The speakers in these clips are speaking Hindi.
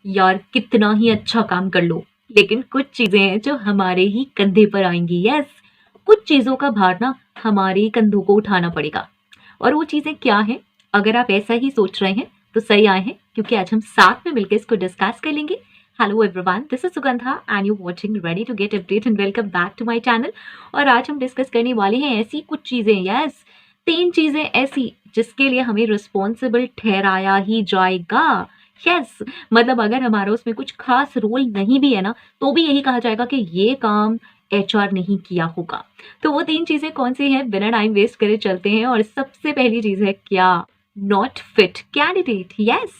यार कितना ही अच्छा काम कर लो, लेकिन कुछ चीजें हैं जो हमारे ही कंधे पर आएंगी। यस, कुछ चीजों का भार ना हमारे ही कंधों को उठाना पड़ेगा। और वो चीजें क्या हैं? अगर आप ऐसा ही सोच रहे हैं तो सही आए हैं, क्योंकि आज हम साथ में मिलकर इसको डिस्कस कर लेंगे। Hello everyone, this is Sugandha and you watching ready to get update and welcome back to my channel. और आज हम डिस्कस करने वाले हैं ऐसी कुछ चीजें, यस, 3 चीजें ऐसी जिसके लिए हमें रिस्पॉन्सिबल ठहराया ही जाएगा। यस, मतलब अगर हमारा उसमें कुछ खास रोल नहीं भी है ना, तो भी यही कहा जाएगा कि ये काम एचआर नहीं किया होगा। तो वो 3 चीजें कौन सी हैं? बिना टाइम वेस्ट करे चलते हैं। और सबसे पहली चीज है क्या? Not fit candidate. यस,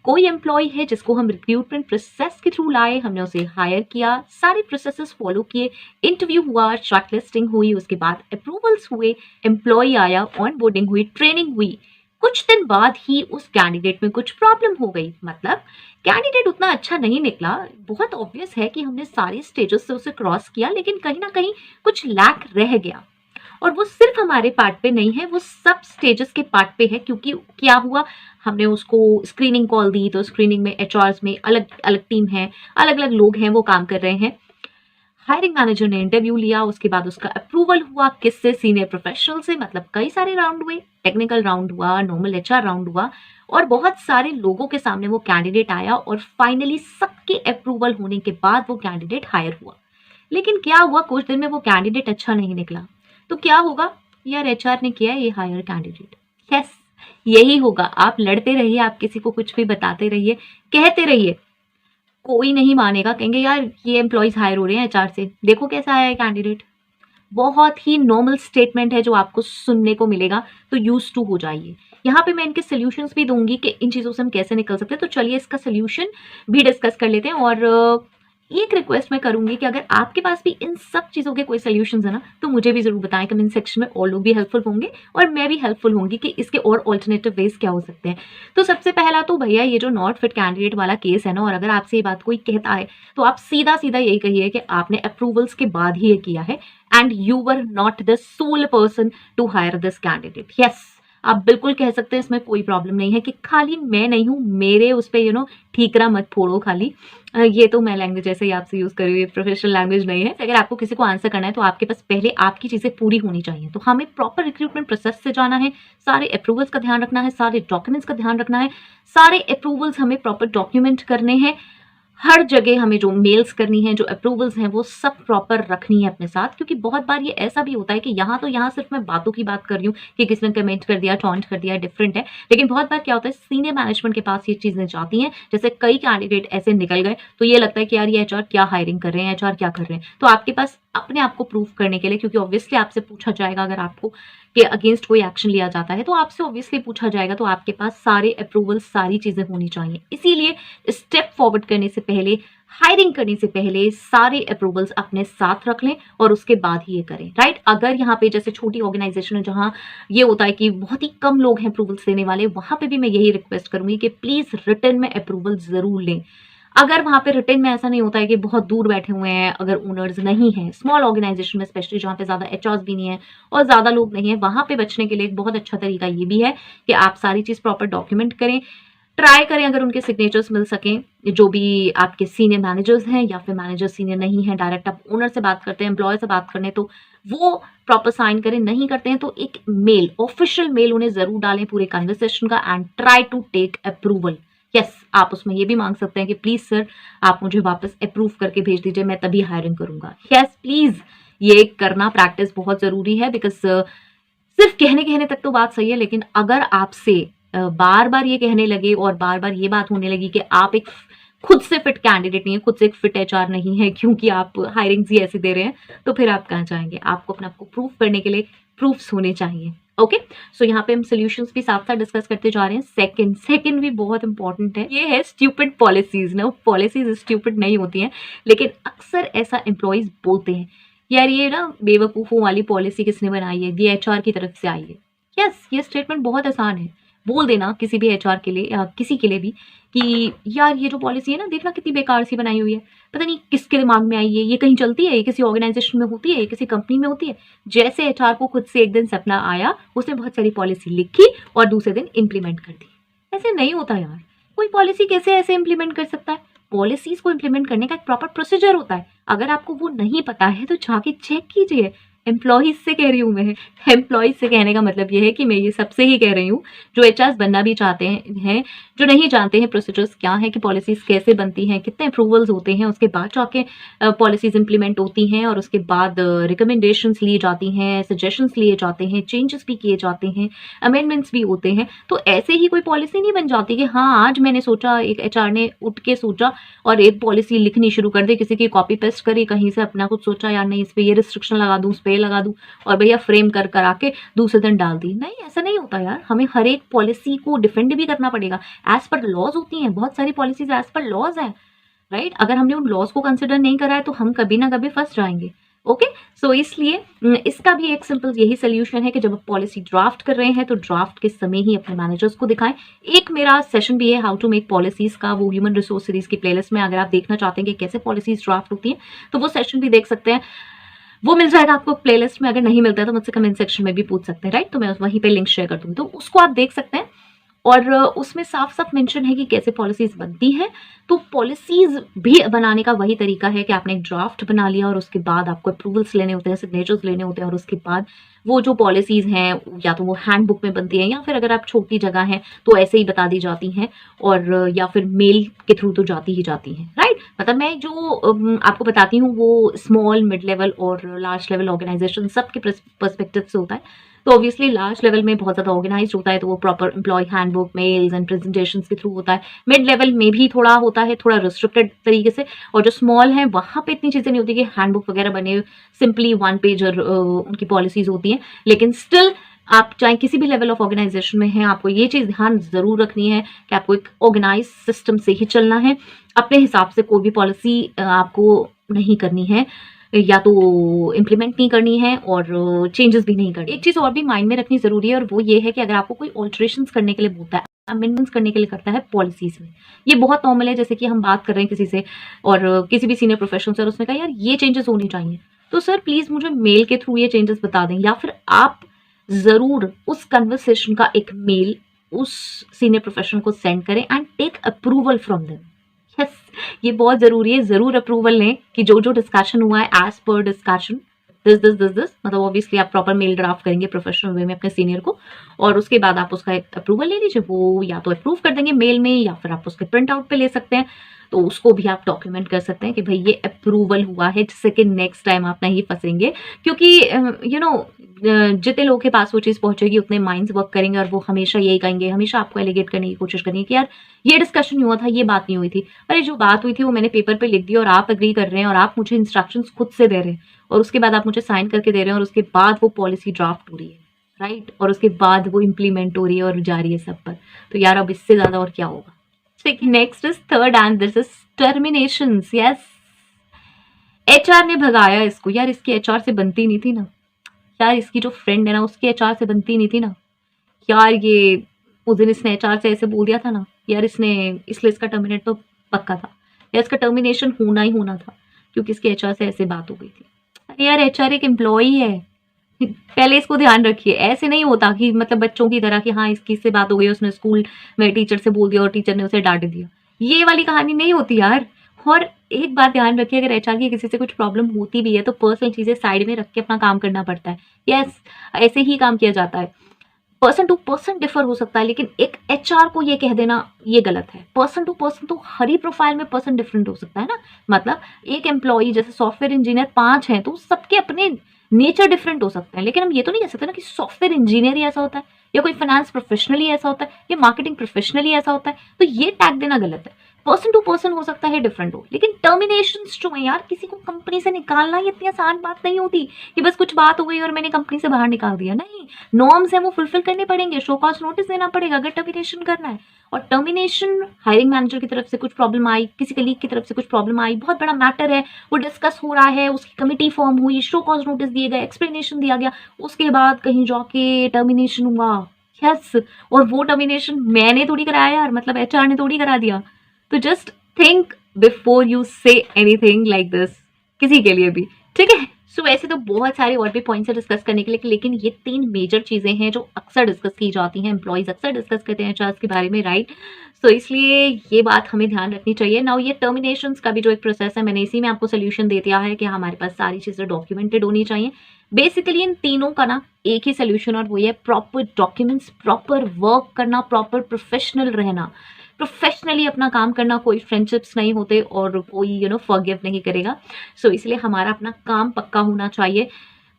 कोई एम्प्लॉय है जिसको हम रिक्रूटमेंट प्रोसेस के थ्रू लाए, हमने उसे हायर किया, सारे प्रोसेसेस फॉलो किए, इंटरव्यू हुआ, शॉर्टलिस्टिंग हुई, उसके बाद अप्रूवल्स हुए, एम्प्लॉय आया, ऑन बोर्डिंग हुई, ट्रेनिंग हुई, कुछ दिन बाद ही उस कैंडिडेट में कुछ प्रॉब्लम हो गई। मतलब कैंडिडेट उतना अच्छा नहीं निकला। बहुत ऑब्वियस है कि हमने सारे स्टेजेस से उसे क्रॉस किया, लेकिन कहीं ना कहीं कुछ लैक रह गया। और वो सिर्फ हमारे पार्ट पे नहीं है, वो सब स्टेजेस के पार्ट पे है। क्योंकि क्या हुआ, हमने उसको स्क्रीनिंग कॉल दी, तो स्क्रीनिंग में एचआरस में अलग अलग टीम है, अलग अलग लोग हैं, वो काम कर रहे हैं। हायरिंग मैनेजर ने इंटरव्यू लिया, उसके बाद उसका अप्रूवल हुआ। किससे? सीनियर प्रोफेशनल से। मतलब कई सारे राउंड हुए, टेक्निकल राउंड हुआ, नॉर्मल एचआर राउंड हुआ, और बहुत सारे लोगों के सामने वो कैंडिडेट आया, और फाइनली सबके अप्रूवल होने के बाद वो कैंडिडेट हायर हुआ। लेकिन क्या हुआ, कुछ दिन में वो कैंडिडेट अच्छा नहीं निकला। तो क्या होगा? यार एचआर ने किया ये हायर कैंडिडेट। यस, यही होगा। आप लड़ते रहिए, आप किसी को कुछ भी बताते रहिए, कहते रहिए, कोई नहीं मानेगा। कहेंगे यार ये एम्प्लॉयज हायर हो रहे हैं एचआर से, देखो कैसा आया है कैंडिडेट। बहुत ही नॉर्मल स्टेटमेंट है जो आपको सुनने को मिलेगा, तो यूज टू हो जाइए। यहाँ पे मैं इनके सोल्यूशंस भी दूंगी कि इन चीजों से हम कैसे निकल सकते हैं। तो चलिए इसका सोल्यूशन भी डिस्कस कर लेते हैं। और एक रिक्वेस्ट मैं करूंगी कि अगर आपके पास भी इन सब चीजों के कोई सोल्यूशंस है ना, तो मुझे भी जरूर बताएं कमेंट सेक्शन में। और लोग भी हेल्पफुल होंगे और मैं भी हेल्पफुल होंगी कि इसके और ऑल्टरनेटिव वेज क्या हो सकते हैं। तो सबसे पहला तो भैया ये जो नॉट फिट कैंडिडेट वाला केस है ना, और अगर आपसे ये बात कोई कहता है तो आप सीधा सीधा यही कहिए कि आपने अप्रूवल्स के बाद ही ये किया है, and you were not the sole person to hire this candidate. Yes, आप बिल्कुल कह सकते हैं, इसमें कोई प्रॉब्लम नहीं है कि खाली मैं नहीं हूं, मेरे उस पर ठीकरा मत फोड़ो खाली। ये तो मैं लैंग्वेज ऐसे ही आपसे यूज कर रही हूँ, प्रोफेशनल लैंग्वेज नहीं है। अगर आपको किसी को आंसर करना है तो आपके पास पहले आपकी चीजें पूरी होनी चाहिए। तो हमें प्रॉपर रिक्रूटमेंट प्रोसेस से जाना है, सारे अप्रूवल्स का ध्यान रखना है, सारे डॉक्यूमेंट्स का ध्यान रखना है, सारे अप्रूवल्स हमें प्रॉपर डॉक्यूमेंट करने हैं। हर जगह हमें जो मेल्स करनी है, जो अप्रूवल्स हैं, वो सब प्रॉपर रखनी है अपने साथ। क्योंकि बहुत बार ये ऐसा भी होता है कि यहाँ सिर्फ मैं बातों की बात कर रही हूँ कि किसी ने कमेंट कर दिया, टॉन्ट कर दिया, डिफरेंट है। लेकिन बहुत बार क्या होता है, सीनियर मैनेजमेंट के पास ये चीजें जाती हैं। जैसे कई कैंडिडेट ऐसे निकल गए, तो ये लगता है कि यार ये एचआर क्या हायरिंग कर रहे हैं, एचआर क्या कर रहे हैं। तो आपके पास अपने आप को प्रूफ करने के लिए, क्योंकि ऑब्वियसली आपसे पूछा जाएगा, अगर आपको के अगेंस्ट कोई एक्शन लिया जाता है तो आपसे ऑब्वियसली पूछा जाएगा, तो आपके पास सारे अप्रूवल, सारी चीजें होनी चाहिए। इसीलिए स्टेप फॉरवर्ड करने से पहले, हायरिंग करने से पहले सारे अप्रूवल्स अपने साथ रख लें और उसके बाद ही ये करें, राइट। अगर यहाँ पे जैसे छोटी ऑर्गेनाइजेशन है जहाँ ये होता है कि बहुत ही कम लोग हैं अप्रूवल्स देने वाले, वहां पे भी मैं यही रिक्वेस्ट करूंगी कि प्लीज रिटर्न में अप्रूवल जरूर लें। अगर वहां पे रिटर्न में ऐसा नहीं होता है कि बहुत दूर बैठे हुए हैं, अगर ओनर्स नहीं है, स्मॉल ऑर्गेनाइजेशन में स्पेशली जहाँ पे ज्यादा एचआर भी नहीं है और ज्यादा लोग नहीं है, वहां पे बचने के लिए एक बहुत अच्छा तरीका ये भी है कि आप सारी चीज प्रॉपर डॉक्यूमेंट करें। ट्राई करें अगर उनके सिग्नेचर्स मिल सकें, जो भी आपके सीनियर मैनेजर्स हैं, या फिर मैनेजर सीनियर नहीं है, डायरेक्ट आप ओनर से बात करते हैं, एम्प्लॉय से बात करने, तो वो प्रॉपर साइन करें। नहीं करते हैं तो एक मेल, ऑफिशियल मेल उन्हें जरूर डालें पूरे कन्वर्सेशन का, and try to take approval. Yes, आप उसमें ये भी मांग सकते हैं कि प्लीज सर आप मुझे वापस अप्रूव करके भेज दीजिए, मैं तभी हायरिंग करूंगा। यस प्लीज, ये करना प्रैक्टिस बहुत जरूरी है। बिकॉज सिर्फ कहने कहने तक तो बात सही है, लेकिन अगर आपसे बार बार ये कहने लगे और बार बार ये बात होने लगी कि आप एक खुद से फिट कैंडिडेट नहीं है, खुद से एक फिट एचआर नहीं है, क्योंकि आप हायरिंग ही ऐसी दे रहे हैं, तो फिर आप कहाँ जाएंगे? आपको अपने आप को प्रूफ करने के लिए प्रूफ्स होने चाहिए। ओके, सो यहाँ पे हम सोल्यूशंस भी साथ साथ डिस्कस करते जा रहे हैं। सेकंड भी बहुत इंपॉर्टेंट है, ये है स्ट्यूपिड पॉलिसीज। ना, पॉलिसीज स्ट्यूपिड नहीं होती हैं, लेकिन अक्सर ऐसा एम्प्लॉयज बोलते हैं, यार ये ना बेवकूफों वाली पॉलिसी किसने बनाई है, ये एचआर की तरफ से आई है। यस, ये स्टेटमेंट बहुत आसान है बोल देना किसी भी एचआर के लिए या किसी के लिए भी कि यार ये जो पॉलिसी है ना, देखना कितनी बेकार सी बनाई हुई है, पता नहीं किसके दिमाग में आई है, ये कहीं चलती है, ये किसी ऑर्गेनाइजेशन में होती है, ये किसी कंपनी में होती है। जैसे एचआर को खुद से एक दिन सपना आया, उसने बहुत सारी पॉलिसी लिखी और दूसरे दिन इंप्लीमेंट कर दी। ऐसे नहीं होता यार। कोई पॉलिसी कैसे ऐसे इम्प्लीमेंट कर सकता है? पॉलिसीज को इम्प्लीमेंट करने का एक प्रॉपर प्रोसीजर होता है। अगर आपको वो नहीं पता है तो जाके चेक कीजिए। एम्प्लॉइज से कह रही हूँ मैं, एम्प्लॉइज से कहने का मतलब ये है कि मैं ये सबसे ही कह रही हूँ जो एचआर बनना भी चाहते हैं, जो नहीं जानते हैं प्रोसीजर्स क्या है, कि पॉलिसीज कैसे बनती हैं, कितने अप्रूवल्स होते हैं, उसके बाद जाके पॉलिसीज इंप्लीमेंट होती हैं और उसके बाद रिकमेंडेशंस ली जाती हैं, सजेशंस लिए जाते हैं, चेंजेस भी किए जाते हैं, अमेंडमेंट्स भी होते हैं। तो ऐसे ही कोई पॉलिसी नहीं बन जाती कि हाँ आज मैंने सोचा, एक एचआर ने उठ के सोचा और एक पॉलिसी लिखनी शुरू कर दी, किसी की कॉपी पेस्ट करी, कहीं से अपना कुछ सोचा यार नहीं इस पे ये रिस्ट्रिक्शन लगा दूं, उस पे लगा दूं, और भैया फ्रेम कर करा के दूसरे दिन डाल दी। नहीं, ऐसा नहीं होता यार। हमें हर एक पॉलिसी को डिफेंड भी करना पड़ेगा। एज पर लॉज होती हैं, बहुत सारी पॉलिसीज एज पर लॉज है, राइट। अगर हमने उन लॉज को कंसिडर नहीं करा है तो हम कभी ना कभी फंस जाएंगे। ओके, सो इसलिए इसका भी एक सिंपल यही सोल्यूशन है कि जब आप पॉलिसी ड्राफ्ट कर रहे हैं तो ड्राफ्ट के समय ही अपने मैनेजर्स को दिखाएं। एक मेरा सेशन भी है हाउ टू मेक पॉलिसीज का, वो ह्यूमन रिसोर्स सीरीज की प्लेलिस्ट में, अगर आप देखना चाहते हैं कि कैसे पॉलिसीज ड्राफ्ट होती हैं तो वो सेशन भी देख सकते हैं। वो मिल जाएगा आपको प्लेलिस्ट में। अगर नहीं मिलता है तो मुझसे कमेंट सेक्शन में भी पूछ सकते हैं, राइट। तो मैं वहीं पे लिंक शेयर कर दूंगी, तो उसको आप देख सकते हैं। और उसमें साफ साफ मेंशन है कि कैसे पॉलिसीज बनती हैं। तो पॉलिसीज भी बनाने का वही तरीका है कि आपने एक ड्राफ्ट बना लिया और उसके बाद आपको अप्रूवल्स लेने होते हैं, सिग्नेचर्स लेने होते हैं, और उसके बाद वो जो पॉलिसीज हैं या तो वो हैंडबुक में बनती हैं या फिर अगर आप छोटी जगह हैं तो ऐसे ही बता दी जाती हैं, और या फिर मेल के थ्रू तो जाती ही जाती हैं, राइट। मतलब मैं जो आपको बताती हूँ वो स्मॉल, मिड लेवल और लार्ज लेवल ऑर्गेनाइजेशन सबके पर्सपेक्टिव से होता है। तो ऑब्वियसली लार्ज लेवल में बहुत ज़्यादा ऑर्गेनाइज होता है तो वो proper employ handbook, mails and presentation के थ्रू होता है। मिड लेवल में भी थोड़ा होता है, थोड़ा रिस्ट्रिक्टेड तरीके से, और जो स्मॉल है वहाँ पे इतनी चीज़ें नहीं होती कि हैंडबुक वगैरह बने, सिंपली 1 पेजर उनकी पॉलिसीज होती हैं। लेकिन स्टिल आप चाहे किसी भी लेवल ऑफ ऑर्गेनाइजेशन में हैं, आपको ये चीज़ ध्यान ज़रूर रखनी है कि आपको एक ऑर्गेनाइज सिस्टम से ही चलना है। अपने हिसाब से कोई भी पॉलिसी आपको नहीं करनी है, या तो इम्प्लीमेंट नहीं करनी है और चेंजेस भी नहीं करनी। एक चीज़ और भी माइंड में रखनी ज़रूरी है, और वो ये है कि अगर आपको कोई ऑल्ट्रेशंस करने के लिए बोलता है, अमेंडमेंट्स करने के लिए करता है पॉलिसीज में, ये बहुत नॉर्मल है। जैसे कि हम बात कर रहे हैं किसी से और किसी भी सीनियर प्रोफेशनल से, और उसने कहा यार ये चेंजेस होने चाहिए, तो सर प्लीज़ मुझे मेल के थ्रू ये चेंजेस बता दें, या फिर आप ज़रूर उस कन्वर्सेशन का एक मेल उस सीनियर प्रोफेशनल को सेंड करें and take approval from them. Yes, ये बहुत ज़रूरी है। ज़रूर अप्रूवल लें कि जो जो डिस्कशन हुआ है एज पर डिस्कशन दिस, मतलब ऑब्वियसली आप प्रॉपर मेल ड्राफ्ट करेंगे प्रोफेशनल वे में अपने सीनियर को, और उसके बाद आप उसका एक अप्रूवल ले लीजिए। वो या तो अप्रूव कर देंगे मेल में, या फिर आप उसके प्रिंट आउट पे ले सकते हैं, तो उसको भी आप डॉक्यूमेंट कर सकते हैं कि भाई ये अप्रूवल हुआ है, जिससे कि नेक्स्ट टाइम आप नहीं फंसेंगे। क्योंकि जितने लोगों के पास वो चीज़ पहुंचेगी उतने माइंड्स वर्क करेंगे, और वो हमेशा यही कहेंगे, हमेशा आपको एलिगेट करने की कोशिश करेंगे कि यार ये डिस्कशन हुआ था, ये बात नहीं हुई थी। अरे जो बात हुई थी वो मैंने पेपर पे लिख दी और आप एग्री कर रहे हैं, और आप मुझे इंस्ट्रक्शंस खुद से दे रहे हैं, और उसके बाद आप मुझे साइन करके दे रहे हैं, और उसके बाद वो पॉलिसी ड्राफ्ट हो रही है, राइट, और उसके बाद वो इम्प्लीमेंट हो रही है और जा रही है सब पर। तो यार अब इससे ज़्यादा और क्या होगा। Next is third, and this is terminations. Yes, HR ने भगाया इसको। यार इसकी एचआर से बनती नहीं थी ना, यार इसकी जो फ्रेंड है ना उसकी एचआर से बनती नहीं थी ना, यार ये उस दिन इसने एचआर से ऐसे बोल दिया था ना, यार इसने इसलिए इसका टर्मिनेट तो पक्का था, या इसका टर्मिनेशन होना ही होना था, क्योंकि इसकी एचआर से ऐसे बात हो गई थी। अरे यार एचआर एक एम्प्लॉई है, पहले इसको ध्यान रखिए। ऐसे नहीं होता कि मतलब बच्चों की तरह कि हाँ इसकी से बात हो गई, उसने स्कूल में टीचर से बोल दिया और टीचर ने उसे डांट दिया, ये वाली कहानी नहीं होती यार। और एक बात ध्यान रखिए, अगर एचआर की किसी से कुछ प्रॉब्लम होती भी है तो पर्सनल चीजें साइड में रख के अपना काम करना पड़ता है। यस, ऐसे ही काम किया जाता है। पर्सन टू पर्सन डिफर हो सकता है, लेकिन एक एचआर को ये कह देना ये गलत है। पर्सन टू पर्सन तो हर ही प्रोफाइल में पर्सन डिफरेंट हो सकता है ना। मतलब एक एम्प्लॉई जैसे सॉफ्टवेयर इंजीनियर 5 हैं तो सबके अपने नेचर डिफरेंट हो सकते हैं, लेकिन हम ये तो नहीं कह सकते ना कि सॉफ्टवेयर इंजीनियर ही ऐसा होता है, या कोई फाइनेंस प्रोफेशनल ही ऐसा होता है, या मार्केटिंग प्रोफेशनल ही ऐसा होता है। तो ये टैग देना गलत है। पर्सन टू पर्सन हो सकता है डिफरेंट हो, लेकिन टर्मिनेशन जो है यार, किसी को कंपनी से निकालना ये इतनी आसान बात नहीं होती कि बस कुछ बात हो गई और मैंने कंपनी से बाहर निकाल दिया। नहीं, नॉर्म्स है वो फुलफिल करने पड़ेंगे, शो कॉज नोटिस देना पड़ेगा अगर टर्मिनेशन करना है। और टर्मिनेशन हायरिंग मैनेजर की तरफ से कुछ प्रॉब्लम आई, किसी कलीग की तरफ से कुछ प्रॉब्लम आई, बहुत बड़ा मैटर है, वो डिस्कस हो रहा है, उसकी कमेटी फॉर्म हुई, शो कॉज नोटिस दिए गए, एक्सप्लेनेशन दिया गया, उसके बाद कहीं जाके टर्मिनेशन हुआ। यस, और वो टर्मिनेशन मैंने थोड़ी कराया यार, मतलब एचआर ने थोड़ी करा दिया। तो just think before you say anything like this, किसी के लिए भी, ठीक है। सो वैसे तो बहुत सारे और भी पॉइंट्स है डिस्कस करने के लिए, लेकिन ये 3 मेजर चीज़ें हैं जो अक्सर डिस्कस की जाती हैं, एम्प्लॉइज़ अक्सर डिस्कस करते हैं एचआर्स के बारे में, राइट? सो इसलिए ये बात हमें ध्यान रखनी चाहिए। नाउ ये टर्मिनेशंस का भी जो एक प्रोसेस है, मैंने इसी में आपको सॉल्यूशन दे दिया है कि हमारे पास सारी चीज़ें डॉक्यूमेंटेड होनी चाहिए। बेसिकली इन तीनों का ना एक ही सॉल्यूशन, और वो ये प्रॉपर डॉक्यूमेंट्स, प्रॉपर वर्क करना, प्रॉपर प्रोफेशनल रहना, प्रोफेशनली अपना काम करना। कोई फ्रेंडशिप्स नहीं होते और कोई फॉरगिव नहीं करेगा। सो इसलिए हमारा अपना काम पक्का होना चाहिए,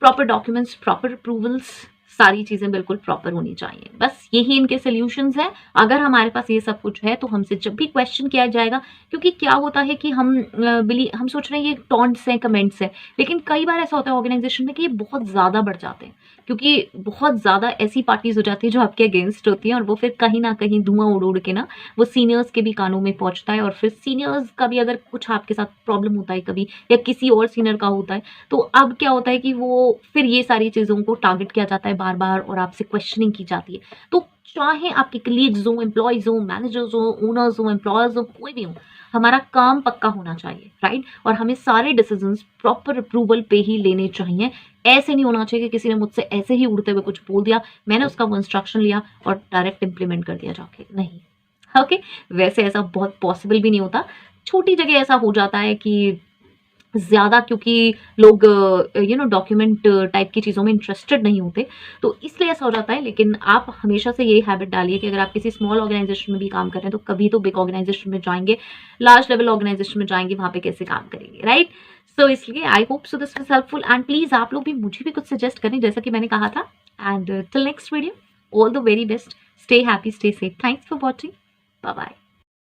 प्रॉपर डॉक्यूमेंट्स, प्रॉपर अप्रूवल्स, सारी चीज़ें बिल्कुल प्रॉपर होनी चाहिए। बस यही इनके सॉल्यूशंस हैं। अगर हमारे पास ये सब कुछ है तो हमसे जब भी क्वेश्चन किया जाएगा, क्योंकि क्या होता है कि हम सोच रहे हैं ये टॉन्ट्स हैं, कमेंट्स हैं, लेकिन कई बार ऐसा होता है ऑर्गेनाइजेशन में कि ये बहुत ज़्यादा बढ़ जाते हैं, क्योंकि बहुत ज़्यादा ऐसी पार्टीज हो जाती है जो आपके अगेंस्ट होती हैं, और वो फिर कहीं ना कहीं धुआं उड़ उड़ के ना वो सीनियर्स के भी कानों में पहुंचता है, और फिर सीनियर्स का भी अगर कुछ आपके साथ प्रॉब्लम होता है कभी, या किसी और सीनियर का होता है, तो अब क्या होता है कि वो फिर ये सारी चीज़ों को टारगेट किया जाता है बार बार, और आपसे क्वेश्चनिंग की जाती है। तो चाहे आपके कलीग्स हो, एम्प्लॉयज़ हो, मैनेजर्स हो, ओनर्स हो, एम्प्लॉयर्स हो, कोई भी हो, हमारा काम पक्का होना चाहिए, राइट? और हमें सारे डिसीजंस प्रॉपर अप्रूवल पे ही लेने चाहिए। ऐसे नहीं होना चाहिए कि किसी ने मुझसे ऐसे ही उड़ते हुए कुछ बोल दिया, मैंने उसका वो इंस्ट्रक्शन लिया और डायरेक्ट इम्प्लीमेंट कर दिया जाके, नहीं। ओके, वैसे ऐसा बहुत पॉसिबल भी नहीं होता। छोटी जगह ऐसा हो जाता है कि ज़्यादा, क्योंकि लोग डॉक्यूमेंट टाइप की चीज़ों में इंटरेस्टेड नहीं होते, तो इसलिए ऐसा हो जाता है। लेकिन आप हमेशा से यही हैबिट डालिए कि अगर आप किसी स्मॉल ऑर्गेनाइजेशन में भी काम कर रहे हैं, तो कभी तो बिग ऑर्गेनाइजेशन में जाएंगे, लार्ज लेवल ऑर्गेनाइजेशन में जाएंगे, वहाँ पे कैसे काम करेंगे, राइट? सो इसलिए I hope so this was helpful, and please आप लोग भी मुझे भी कुछ सजेस्ट करें, जैसा कि मैंने कहा था। And till next video, all the very best, stay happy, stay safe, thanks for watching, bye bye.